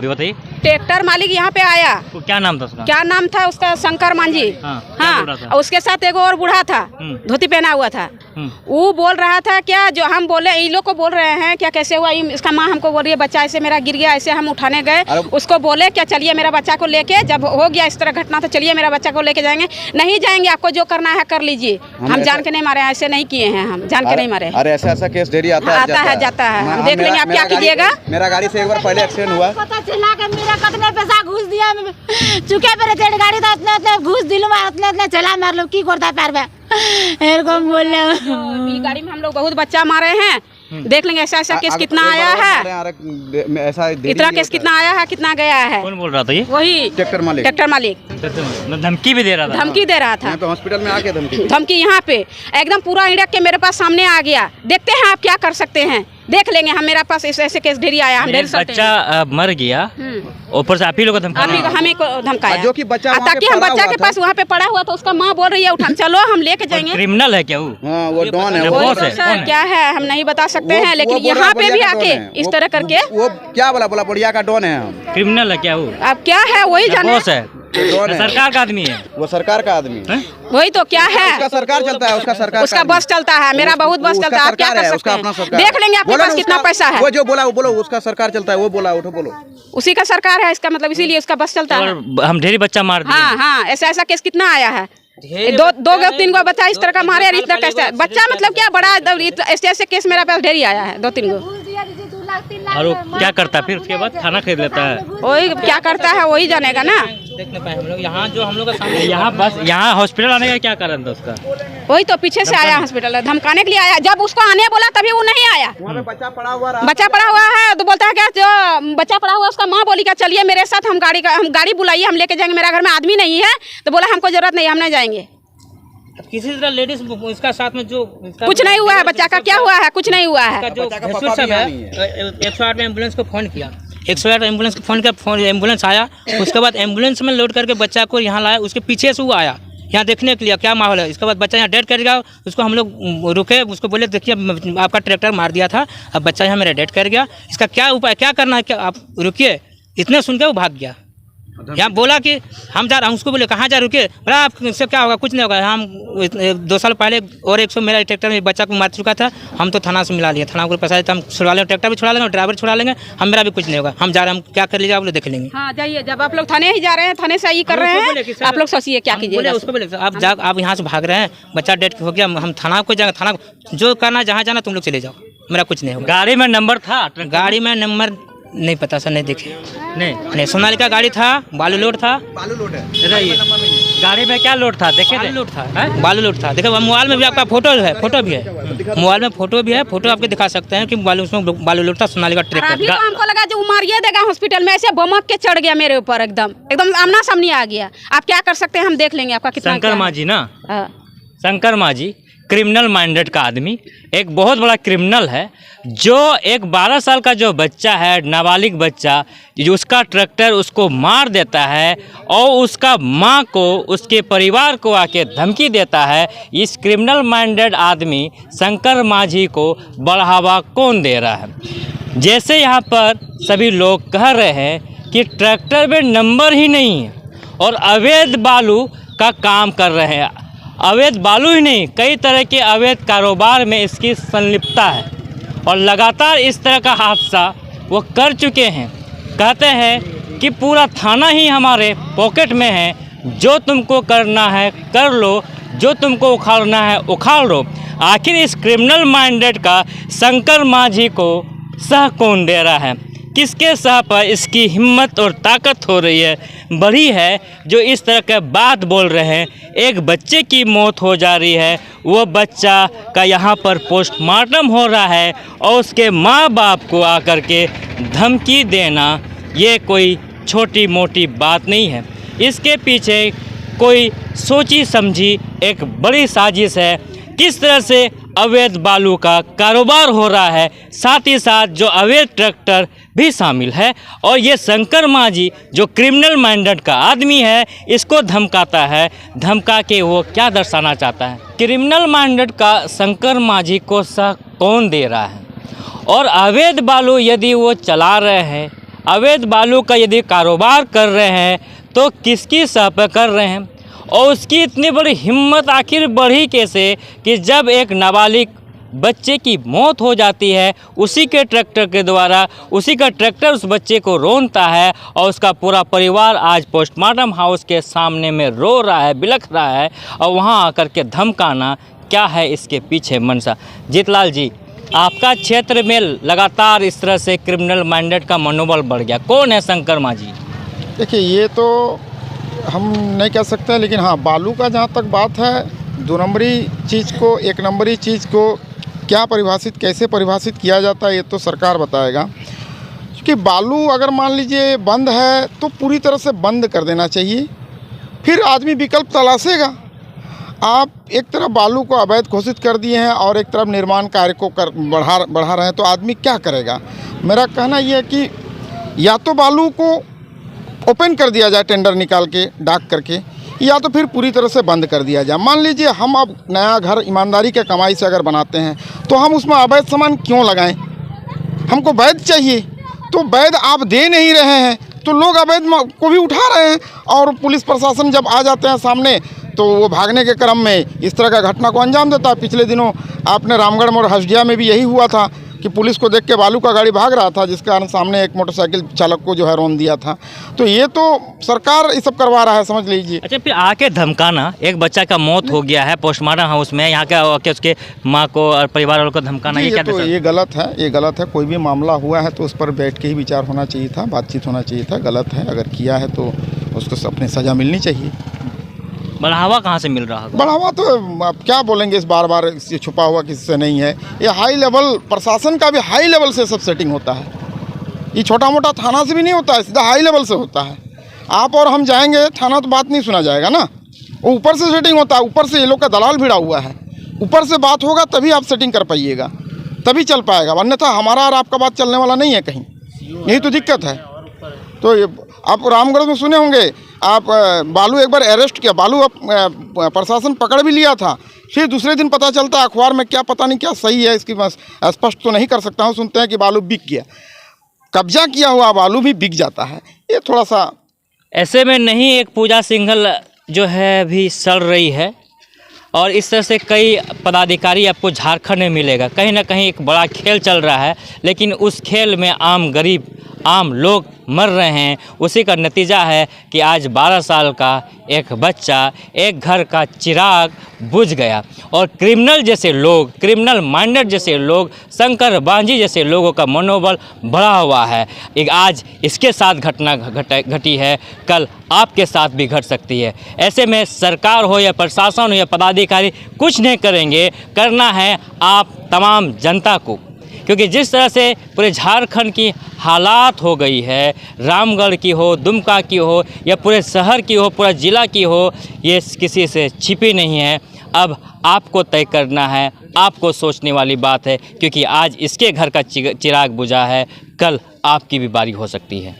अभी बताइए। ट्रैक्टर मालिक यहाँ पे आया, तो क्या नाम था उसका? क्या नाम था उसका? शंकर मांझी। हाँ, और उसके साथ एक और बूढ़ा था, धोती पहना हुआ था। वो बोल रहा था क्या, जो हम बोले इन लोग को बोल रहे हैं क्या कैसे हुआ, इसका माँ हमको बोल रही है बच्चा ऐसे मेरा गिर गया, ऐसे हम उठाने गए, उसको बोले क्या चलिए मेरा बच्चा को लेके, जब हो गया इस तरह घटना तो चलिए मेरा बच्चा को लेके जाएंगे। नहीं जाएंगे, आपको जो करना है कर लीजिए, हम जान के नहीं मारे, ऐसे नहीं किए हैं, हम जान के नहीं मारे। अरे ऐसा केस डेरी आता है जाता है, हम देख लेंगे। आप क्या कीजिएगा? मेरा गाड़ी से एक बार पहले एक्सीडेंट हुआ, पता चला कि मेरा कितने पैसा घूस दिया, चुके मेरे जेड गाड़ी था इतने घूस दिलू में इतने चला मार लो की करता पैर में बोल गाड़ी में हम लोग बहुत बच्चा मारे हैं, देख लेंगे। ऐसा केस कितना आया है, ऐसा इतना केस कितना आया है, कितना गया है। कौन बोल रहा था ये? वही ट्रैक्टर मालिक धमकी भी दे रहा था। धमकी दे रहा था। तो हॉस्पिटल में आके धमकी यहाँ पे एकदम पूरा इंडिया के मेरे पास सामने आ गया। देखते हैं आप क्या कर सकते हैं, देख लेंगे। हम मेरा पास ऐसे केस ढेरी आया, हम ढेर बच्चा मर गया, ऊपर से आप ही लोग को धमकाया, हमें को धमकाया, जो कि बच्चा ताकि हम बच्चा के पास वहाँ पे पड़ा हुआ तो उसका माँ बोल रही है उठा चलो हम लेके जाएंगे। क्रिमिनल है क्या वो? हाँ, वो डॉन है, वो बॉस है। क्या है हम नहीं बता सकते हैं, लेकिन यहाँ पे भी आके इस तरह करके वो क्या बोला बढ़िया का डॉन है। क्रिमिनल है क्या वो? अब क्या है वही जाने। बॉस है, सरकार का आदमी है, वो सरकार का आदमी है। वही तो क्या है, उसका सरकार चलता है, उसका बस चलता है, मेरा बहुत बस चलता है। आप क्या कर सकते हैं, देख लेंगे आपके पास कितना पैसा है। वो जो बोला वो बोलो, उसका सरकार चलता है, वो बोला उठो बोलो, उसी का सरकार है इसका मतलब, इसीलिए उसका बस चलता है। हम ढेरी बच्चा मार दिए। हाँ, ऐसा केस कितना आया है, दो तीन गो बच्चा इस तरह का मारे, इतना कैसे बच्चा मतलब क्या बड़ा, ऐसे केस मेरा पास ढेरी आया है, 2-3 गो। और वो क्या करता है फिर उसके बाद? थाना खरीद लेता है, वही क्या करता है वही जानेगा ना। देख नहीं पाए हम लोग यहाँ, जो हम लोग का सामने यहाँ बस यहाँ हॉस्पिटल आने का क्या कारण था उसका? वही तो पीछे से आया हॉस्पिटल, धमकाने के लिए आया। जब उसको आने बोला तभी वो नहीं आया। बच्चा पड़ा हुआ है तो बोलता है क्या, जो बच्चा पड़ा हुआ है उसका माँ बोली क्या चलिए मेरे साथ, हम गाड़ी बुलाइए, हम लेके जाएंगे, मेरा घर में आदमी नहीं है। तो बोला हमको जरूरत नहीं, हम नहीं जाएंगे। किसी तरह लेडीज इसका साथ में जो कुछ नहीं हुआ है, बच्चा का क्या हुआ है, कुछ नहीं हुआ है। जो 108 में एम्बुलेंस को फोन किया, 108 एम्बुलेंस को फोन किया, एम्बुलेंस आया, उसके बाद एम्बुलेंस में लोड करके बच्चा को यहाँ लाया, उसके पीछे से वो आया यहाँ देखने के लिए क्या माहौल है। इसके बाद बच्चा यहाँ डेड कर गया, उसको हम लोग रुके, उसको बोले देखिए आपका ट्रैक्टर मार दिया था, अब बच्चा यहाँ मेरा डेड कर गया, इसका क्या उपाय, क्या करना है, क्या आप रुकिए। इतने सुन के वो भाग गया। यहाँ बोला कि हम जा रहे हैं, उसको बोले कहाँ जा, रुके, बोला आपसे क्या होगा, कुछ नहीं होगा। हम 2 साल पहले और 100 मेरा ट्रैक्टर में बच्चा को मार चुका था, हम तो थाना से मिला लिया, थाना को पैसा हम छुड़ा लेंगे, ट्रैक्टर भी छुड़ा लेंगे, ड्राइवर छुड़ा लेंगे, हम मेरा भी कुछ नहीं होगा, हम जा रहे हैं, हम क्या कर लीजिए आप लोग देख लेंगे। हाँ जाइए, जब आप लोग थाने ही जा रहे हैं, थाने से ही कर रहे हैं, आप लोग सोचिए क्या कीजिए। उसको बोले आप यहाँ से भाग रहे हैं, बच्चा डेड हो गया, हम थाना को जाएंगे, थाना जो करना जहाँ जाना तुम लोग चले जाओ, मेरा कुछ नहीं होगा। गाड़ी में नंबर था? गाड़ी में नंबर नहीं पता सर, नहीं देखे। नहीं, सोनालिका गाड़ी था, बालू लोड था। बालू लोड है। गाड़ी में क्या लोड था? देखे बालू लोड था, बालू लोड था। देखो मोबाइल में भी आपका फोटो है, फोटो भी है, मोबाइल में फोटो भी है, फोटो आपको दिखा सकते हैं कि उसमें बालू लोड था, सोनालिका ट्रैक्टर। अभी तो हमको लगा जो मारिए देगा हॉस्पिटल में, ऐसे बमक के चढ़ गया मेरे ऊपर, एकदम आमना सामने आ गया। आप क्या कर सकते हैं, हम देख लेंगे आपका कितना। शंकर मांझी ना, शंकर मांझी क्रिमिनल माइंडेड का आदमी, एक बहुत बड़ा क्रिमिनल है, जो एक 12 साल का जो बच्चा है, नाबालिग बच्चा, जो उसका ट्रैक्टर उसको मार देता है और उसका माँ को, उसके परिवार को आके धमकी देता है। इस क्रिमिनल माइंडेड आदमी शंकर मांझी को बढ़ावा कौन दे रहा है? जैसे यहाँ पर सभी लोग कह रहे हैं कि ट्रैक्टर में नंबर ही नहीं है और अवैध बालू का काम कर रहे हैं। अवैध बालू ही नहीं, कई तरह के अवैध कारोबार में इसकी संलिप्तता है और लगातार इस तरह का हादसा वो कर चुके हैं। कहते हैं कि पूरा थाना ही हमारे पॉकेट में है, जो तुमको करना है कर लो, जो तुमको उखाड़ना है उखाड़ लो। आखिर इस क्रिमिनल माइंडेड का शंकर मांझी को सह कौन दे रहा है? किसके सह पर इसकी हिम्मत और ताकत हो रही है, बड़ी है, जो इस तरह के बात बोल रहे हैं? एक बच्चे की मौत हो जा रही है, वो बच्चा का यहाँ पर पोस्टमार्टम हो रहा है और उसके माँ बाप को आकर के धमकी देना, ये कोई छोटी मोटी बात नहीं है। इसके पीछे कोई सोची समझी एक बड़ी साजिश है। किस तरह से अवैध बालू का कारोबार हो रहा है, साथ ही साथ जो अवैध ट्रैक्टर भी शामिल है। और ये शंकर मांझी जो क्रिमिनल माइंडेड का आदमी है, इसको धमकाता है। धमका के वो क्या दर्शाना चाहता है? क्रिमिनल माइंडेड का शंकर मांझी को सह कौन दे रहा है? और अवैध बालू यदि वो चला रहे हैं, अवैध बालू का यदि कारोबार कर रहे हैं तो किसकी सह पर कर रहे हैं, और उसकी इतनी बड़ी हिम्मत आखिर बढ़ी कैसे कि जब एक नाबालिग बच्चे की मौत हो जाती है, उसी के ट्रैक्टर के द्वारा उसी का ट्रैक्टर उस बच्चे को रोनता है और उसका पूरा परिवार आज पोस्टमार्टम हाउस के सामने में रो रहा है, बिलख रहा है, और वहाँ आकर के धमकाना, क्या है इसके पीछे मंशा। जीतलाल जी, आपका क्षेत्र में लगातार इस तरह से क्रिमिनल माइंडेड का मनोबल बढ़ गया, कौन है शंकर मांझी? देखिए, ये तो हम नहीं कह सकते, लेकिन हाँ, बालू का जहाँ तक बात है, 2 नंबरी चीज़ को 1 नंबरी चीज़ को क्या परिभाषित, कैसे परिभाषित किया जाता है, ये तो सरकार बताएगा। क्योंकि बालू अगर मान लीजिए बंद है तो पूरी तरह से बंद कर देना चाहिए, फिर आदमी विकल्प तलाशेगा। आप एक तरफ बालू को अवैध घोषित कर दिए हैं और एक तरफ निर्माण कार्य को बढ़ा रहे हैं, तो आदमी क्या करेगा? मेरा कहना यह है कि या तो बालू को ओपन कर दिया जाए, टेंडर निकाल के, डाक करके, या तो फिर पूरी तरह से बंद कर दिया जाए। मान लीजिए हम अब नया घर ईमानदारी के कमाई से अगर बनाते हैं तो हम उसमें अवैध सामान क्यों लगाएं? हमको वैध चाहिए, तो वैध आप दे नहीं रहे हैं तो लोग अवैध को भी उठा रहे हैं, और पुलिस प्रशासन जब आ जाते हैं सामने तो वो भागने के क्रम में इस तरह का घटना को अंजाम देता है। पिछले दिनों आपने रामगढ़ मोड़ हसडिया में भी यही हुआ था कि पुलिस को देख के बालू का गाड़ी भाग रहा था, जिस कारण सामने एक मोटरसाइकिल चालक को जो है रोन दिया था। तो ये तो सरकार ये सब करवा रहा है, समझ लीजिए। अच्छा, फिर आके धमकाना, एक बच्चा का मौत हो गया है पोस्टमार्टम हाउस में, यहाँ के उसके माँ को और परिवार वालों को धमकाना, ये क्या? तो ये गलत है, ये गलत है। कोई भी मामला हुआ है तो उस पर बैठ के ही विचार होना चाहिए था, बातचीत होना चाहिए था। गलत है, अगर किया है तो उसको अपनी सज़ा मिलनी चाहिए। बढ़ावा कहाँ से मिल रहा है? बढ़ावा तो अब क्या बोलेंगे, इस बार ये छुपा हुआ किसी से नहीं है। ये हाई लेवल प्रशासन का भी हाई लेवल से सब सेटिंग होता है, ये छोटा मोटा थाना से भी नहीं होता है, सीधा हाई लेवल से होता है। आप और हम जाएंगे थाना तो बात नहीं सुना जाएगा ना, वो ऊपर से सेटिंग होता है। ऊपर से ये लोग का दलाल भिड़ा हुआ है, ऊपर से बात होगा तभी आप सेटिंग कर पाइएगा, तभी चल पाएगा, अन्यथा हमारा और आपका बात चलने वाला नहीं है कहीं। यही तो दिक्कत है। तो ये आप रामगढ़ में सुने होंगे, आप बालू एक बार अरेस्ट किया, बालू प्रशासन पकड़ भी लिया था, फिर दूसरे दिन पता चलता है अखबार में, क्या पता नहीं क्या सही है इसकी, बस स्पष्ट तो नहीं कर सकता हूँ, सुनते हैं कि बालू बिक गया। कब्जा किया हुआ बालू भी बिक जाता है, ये थोड़ा सा। ऐसे में नहीं एक पूजा सिंघल जो है भी सड़ रही है, और इस तरह से कई पदाधिकारी आपको झारखंड में मिलेगा। कहीं ना कहीं एक बड़ा खेल चल रहा है, लेकिन उस खेल में आम गरीब, आम लोग मर रहे हैं। उसी का नतीजा है कि आज 12 साल का एक बच्चा, एक घर का चिराग बुझ गया, और क्रिमिनल जैसे लोग, क्रिमिनल माइंडेड जैसे लोग, शंकर मांझी जैसे लोगों का मनोबल बढ़ा हुआ है। एक आज इसके साथ घटना घटी है, कल आपके साथ भी घट सकती है। ऐसे में सरकार हो या प्रशासन हो या पदाधिकारी कुछ नहीं करेंगे, करना है आप तमाम जनता को, क्योंकि जिस तरह से पूरे झारखंड की हालात हो गई है, रामगढ़ की हो, दुमका की हो, या पूरे शहर की हो, पूरा ज़िला की हो, ये किसी से छिपी नहीं है। अब आपको तय करना है, आपको सोचने वाली बात है, क्योंकि आज इसके घर का चिराग बुझा है, कल आपकी भी बारी हो सकती है।